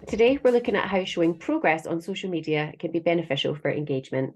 Today, we're looking at how showing progress on social media can be beneficial for engagement.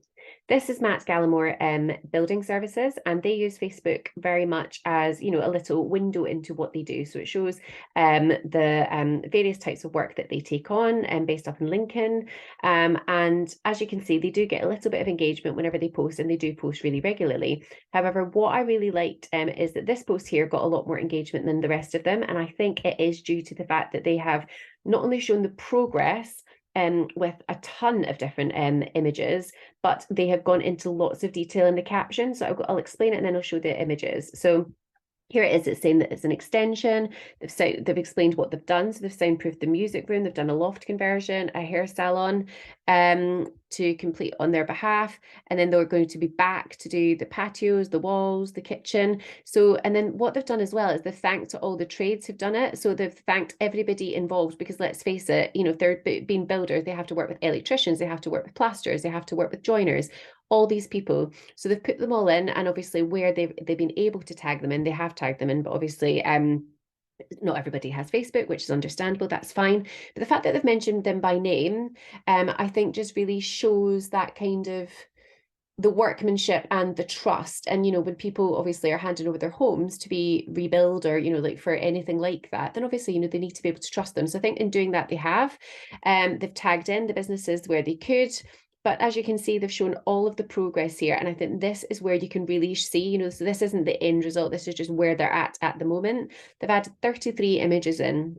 This is Matt Gallimore, Building Services, and they use Facebook very much as, a little window into what they do. So it shows the various types of work that they take on based up in Lincoln. And as you can see, they do get a little bit of engagement whenever they post, and they do post really regularly. However, what I really liked is that this post here got a lot more engagement than the rest of them. And I think it is due to the fact that they have not only shown the progress with a ton of different images, but they have gone into lots of detail in the caption. So I'll explain it and then I'll show the images. So here it is, it's saying that it's an extension. They've explained what they've done. So they've soundproofed the music room, they've done a loft conversion, a hair salon to complete on their behalf. And then they're going to be back to do the patios, the walls, the kitchen. So, and then what they've done as well is they've thanked all the trades who've done it. So they've thanked everybody involved, because let's face it, if they're being builders, they have to work with electricians, they have to work with plasterers, they have to work with joiners, all these people. So they've put them all in, and obviously where they've been able to tag them in, they have tagged them in, but obviously not everybody has Facebook, which is understandable, that's fine. But the fact that they've mentioned them by name, I think just really shows that kind of the workmanship and the trust. And when people obviously are handing over their homes to be rebuilt, or like for anything like that, then obviously they need to be able to trust them. So I think in doing that, they have they've tagged in the businesses where they could. But as you can see, they've shown all of the progress here. And I think this is where you can really see, so this isn't the end result. This is just where they're at the moment. They've added 33 images in,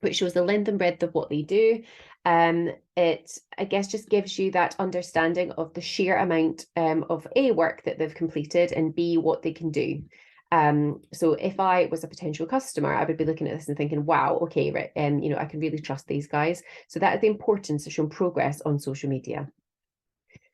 which shows the length and breadth of what they do. It, I guess, just gives you that understanding of the sheer amount of A, work that they've completed, and B, what they can do. So if I was a potential customer, I would be looking at this and thinking, wow, okay, right, I can really trust these guys. So that is the importance of showing progress on social media.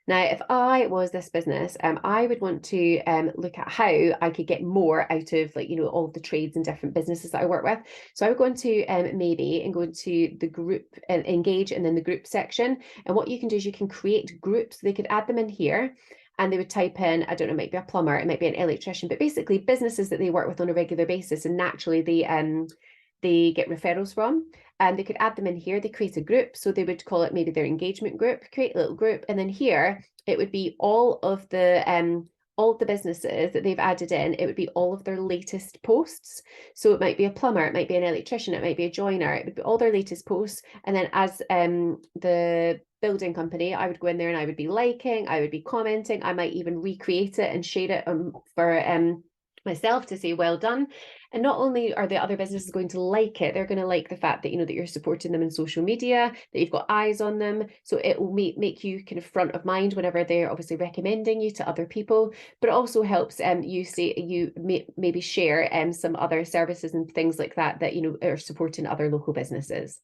Now, if I was this business, I would want to look at how I could get more out of, all of the trades and different businesses that I work with. So I would go into maybe and go into the group and engage, and then the group section. And what you can do is you can create groups. They could add them in here, and they would type in, I don't know, it might be a plumber, it might be an electrician, but basically businesses that they work with on a regular basis, and naturally they get referrals from, and they could add them in here. They create a group, so they would call it maybe their engagement group, create a little group, and then here it would be all of the businesses that they've added in. It would be all of their latest posts. So it might be a plumber, it might be an electrician, it might be a joiner, it would be all their latest posts. And then as the building company, I would go in there and I would be liking, I would be commenting, I might even recreate it and share it for myself to say well done. And not only are the other businesses going to like it, they're going to like the fact that that you're supporting them in social media, that you've got eyes on them. So it will make you kind of front of mind whenever they're obviously recommending you to other people. But it also helps maybe share some other services and things like that are supporting other local businesses.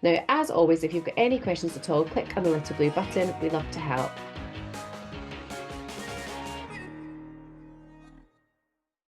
Now, as always, if you've got any questions at all, click on the little blue button. We'd love to help.